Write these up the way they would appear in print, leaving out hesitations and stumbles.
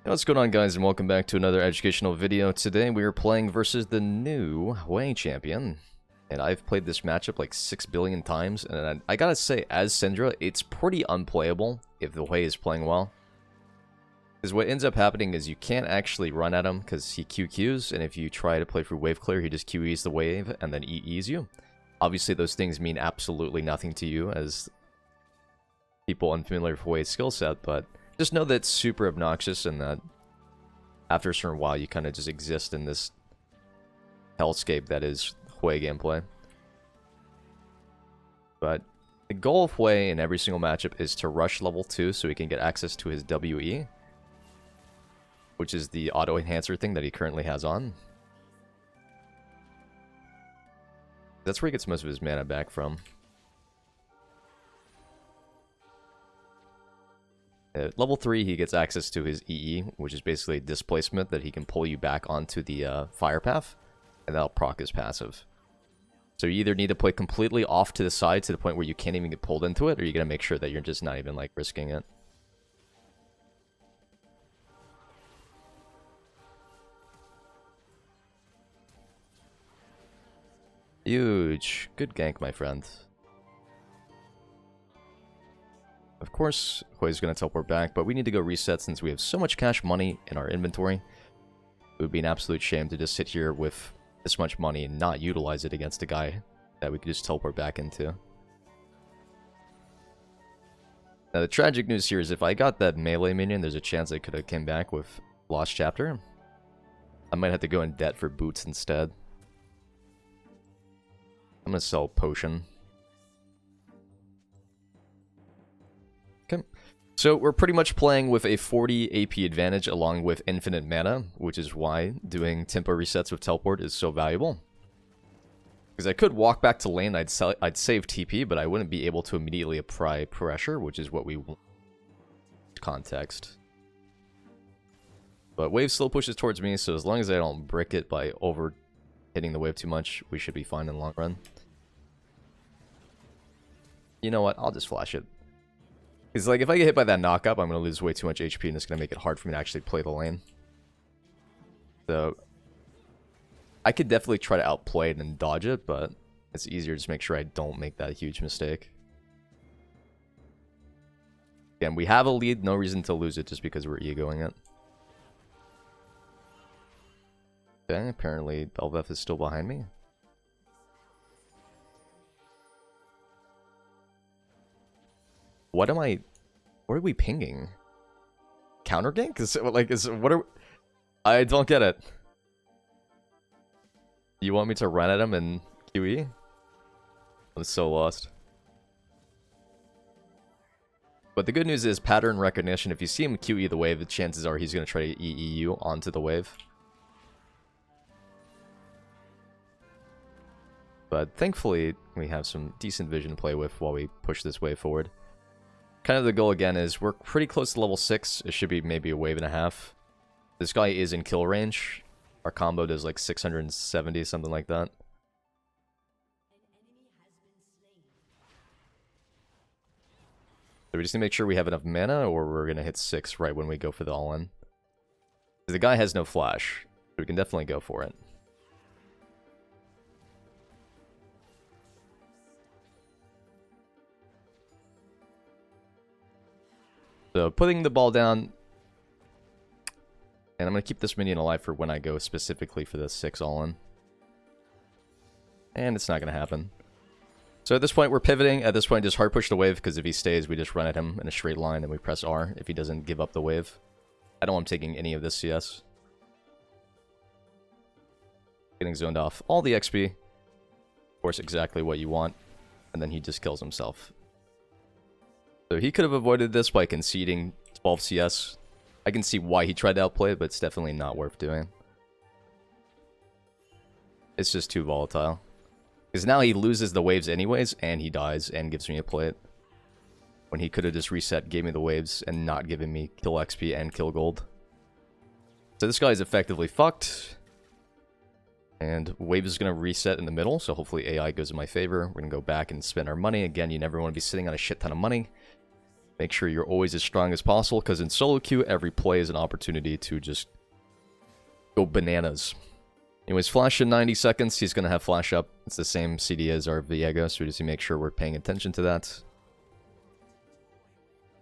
What's going on, guys, and welcome back to another educational video. Today we are playing versus the new Hui champion, and I've played this matchup like 6 billion times, and I gotta say, as Syndra, it's pretty unplayable if the Hui is playing well. Because what ends up happening is you can't actually run at him because he QQs, and if you try to play through wave clear, he just QEs the wave and then EEs you. Obviously, those things mean absolutely nothing to you as people unfamiliar with Hui's skill set, but just know that it's super obnoxious and that after a certain while you kind of just exist in this hellscape that is Hui gameplay. But the goal of Hui in every single matchup is to rush level 2 so he can get access to his WE, which is the auto enhancer thing that he currently has on. That's where he gets most of his mana back from. At level 3, he gets access to his EE, which is basically a displacement that he can pull you back onto the fire path, and that'll proc his passive. So you either need to play completely off to the side to the point where you can't even get pulled into it, or you're going to make sure that you're just not even like risking it. Huge. Good gank, my friend. Of course, Hui's going to teleport back, but we need to go reset since we have so much cash money in our inventory. It would be an absolute shame to just sit here with this much money and not utilize it against a guy that we could just teleport back into. Now, the tragic news here is if I got that melee minion, there's a chance I could have came back with Lost Chapter. I might have to go in debt for boots instead. I'm going to sell Potion. Okay, so we're pretty much playing with a 40 AP advantage along with infinite mana, which is why doing tempo resets with teleport is so valuable. Because I could walk back to lane, I'd save TP, but I wouldn't be able to immediately apply pressure, which is what we want. Context. But wave still pushes towards me, so as long as I don't brick it by over hitting the wave too much, we should be fine in the long run. You know what? I'll just flash it. Because, like, if I get hit by that knock-up, I'm going to lose way too much HP, and it's going to make it hard for me to actually play the lane. So, I could definitely try to outplay it and dodge it, but it's easier to just make sure I don't make that huge mistake. Again, we have a lead, no reason to lose it just because we're egoing it. Okay, apparently Belveth is still behind me. What are we pinging? Counter gank? I don't get it. You want me to run at him and QE? I'm so lost. But the good news is pattern recognition. If you see him QE the wave, the chances are he's going to try to EE you onto the wave. But thankfully, we have some decent vision to play with while we push this wave forward. Kind of the goal again is we're pretty close to level 6. It should be maybe a wave and a half. This guy is in kill range. Our combo does like 670, something like that. So we just need to make sure we have enough mana, or we're going to hit 6 right when we go for the all-in. The guy has no flash, so we can definitely go for it. So putting the ball down, and I'm going to keep this minion alive for when I go specifically for the 6 all-in. And it's not going to happen. So at this point we're pivoting. At this point just hard push the wave, because if he stays we just run at him in a straight line and we press R if he doesn't give up the wave. I don't want him taking any of this CS. Getting zoned off all the XP. Of course, exactly what you want. And then he just kills himself. So he could have avoided this by conceding 12 CS. I can see why he tried to outplay it, but it's definitely not worth doing. It's just too volatile. Because now he loses the waves anyways, and he dies and gives me a plate. When he could have just reset, gave me the waves, and not given me kill XP and kill gold. So this guy is effectively fucked. And wave is going to reset in the middle, so hopefully AI goes in my favor. We're going to go back and spend our money. Again, you never want to be sitting on a shit ton of money. Make sure you're always as strong as possible, because in solo queue, every play is an opportunity to just go bananas. Anyways, flash in 90 seconds. He's going to have flash up. It's the same CD as our Viego, so we just need to make sure we're paying attention to that.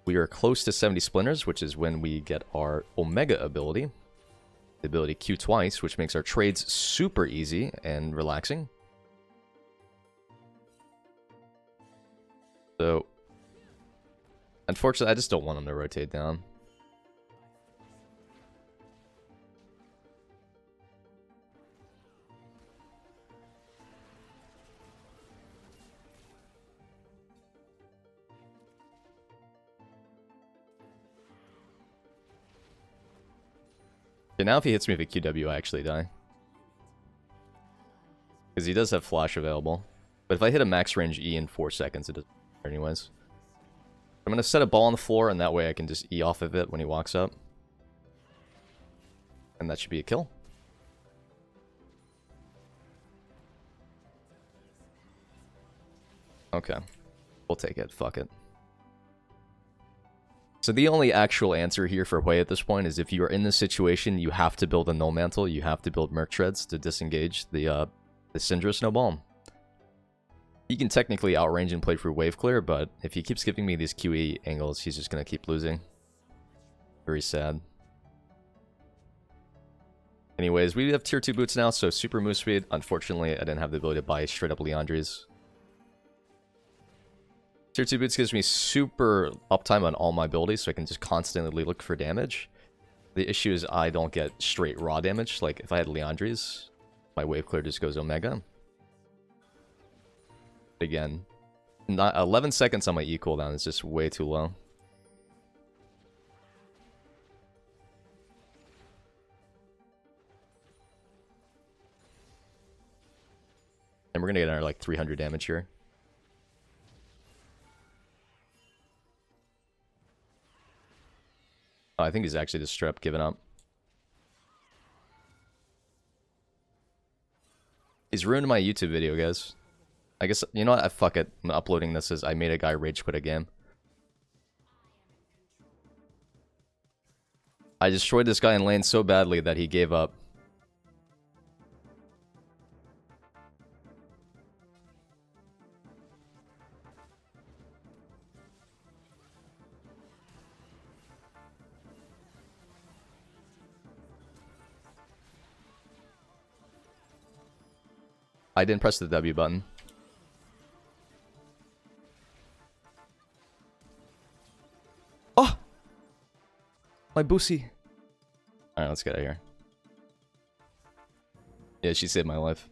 We are close to 70 splinters, which is when we get our Omega ability. The ability Q twice, which makes our trades super easy and relaxing. So, unfortunately, I just don't want him to rotate down. Okay, now if he hits me with a QW, I actually die. Because he does have flash available. But if I hit a max range E in 4 seconds, it doesn't matter anyways. I'm going to set a ball on the floor, and that way I can just E off of it when he walks up. And that should be a kill. Okay. We'll take it. Fuck it. So the only actual answer here for Hui at this point is if you are in this situation, you have to build a Null Mantle, you have to build Merc Treads to disengage the Syndra Snowball. He can technically outrange and play through Wave Clear, but if he keeps giving me these QE angles, he's just going to keep losing. Very sad. Anyways, we have tier 2 boots now, so super move speed. Unfortunately, I didn't have the ability to buy straight up Leandri's. Tier 2 boots gives me super uptime on all my abilities, so I can just constantly look for damage. The issue is I don't get straight raw damage. Like, if I had Leandri's, my Wave Clear just goes Omega. Again, 11 seconds on my E cooldown is just way too low. And we're gonna get our, like, 300 damage here. Oh, I think he's actually just straight up giving up. He's ruined my YouTube video, guys. I guess, you know what? Fuck it. I'm uploading this as I made a guy rage quit a game. I destroyed this guy in lane so badly that he gave up. I didn't press the W button. Oh! My Boosie. Alright, let's get out of here. Yeah, she saved my life.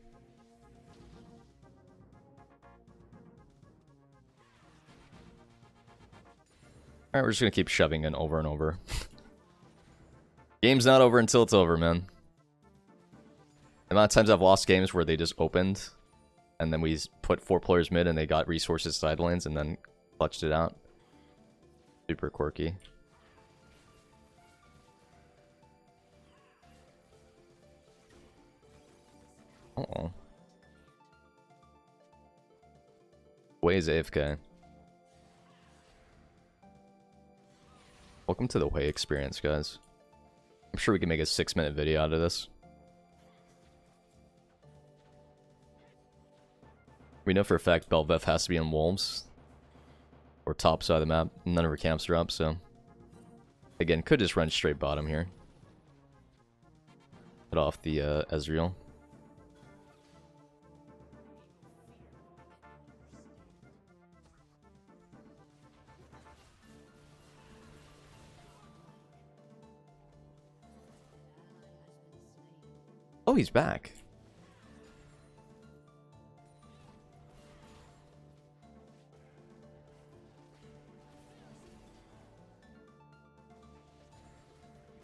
Alright, we're just gonna keep shoving it over and over. Game's not over until it's over, man. The amount of times I've lost games where they just opened, and then we put 4 players mid and they got resources side lanes and then clutched it out. Super quirky. Uh-oh. Hui is AFK. Welcome to the Hui experience, guys. I'm sure we can make a 6-minute video out of this. We know for a fact Belveth has to be on Wolves. Or top side of the map. None of her camps are up, so... Again, could just run straight bottom here. Put off the Ezreal. Oh, he's back.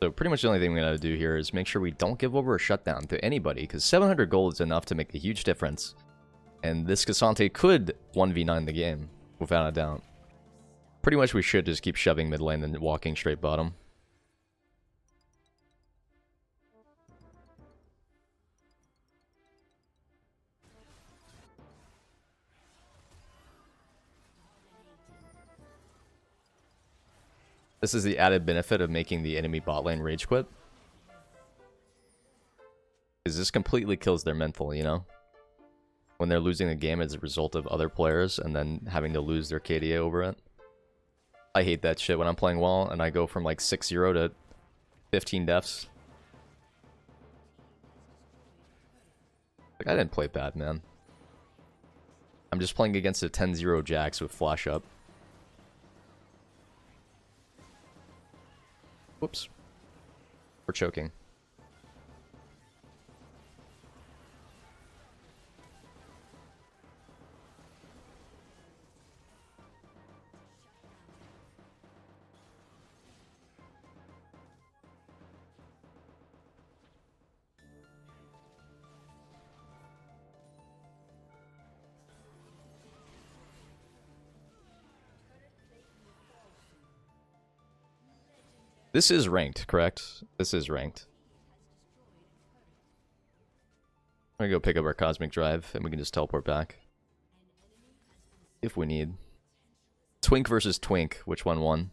So pretty much the only thing we gotta do here is make sure we don't give over a shutdown to anybody, because 700 gold is enough to make a huge difference. And this Cassante could 1v9 the game, without a doubt. Pretty much we should just keep shoving mid lane and walking straight bottom. This is the added benefit of making the enemy bot lane rage quit. Because this completely kills their mental, you know? When they're losing a game as a result of other players and then having to lose their KDA over it. I hate that shit when I'm playing well and I go from like 6-0 to 15 deaths. Like, I didn't play bad, man. I'm just playing against a 10-0 Jax with flash up. Whoops. We're choking. This is ranked, correct? This is ranked. I'm gonna go pick up our Cosmic Drive, and we can just teleport back. If we need. Twink versus Twink, which one won?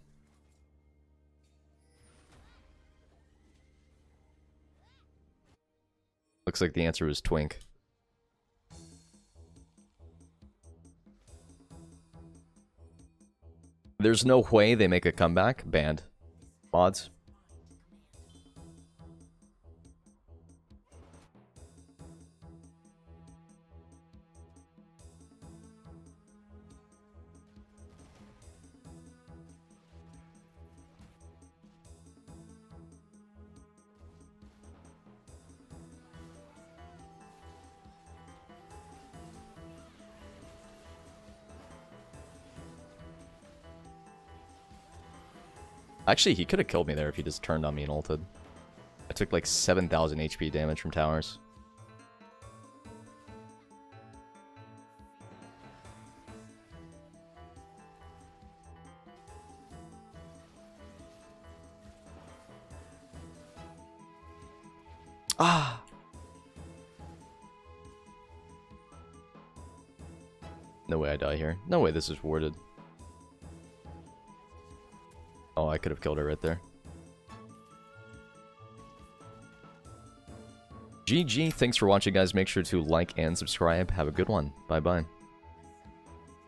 Looks like the answer was Twink. There's no way they make a comeback. Banned. Mods. Actually, he could have killed me there if he just turned on me and ulted. I took like 7,000 HP damage from towers. Ah! No way I die here. No way this is warded. Oh, I could have killed her right there. GG, thanks for watching, guys. Make sure to like and subscribe. Have a good one. Bye-bye.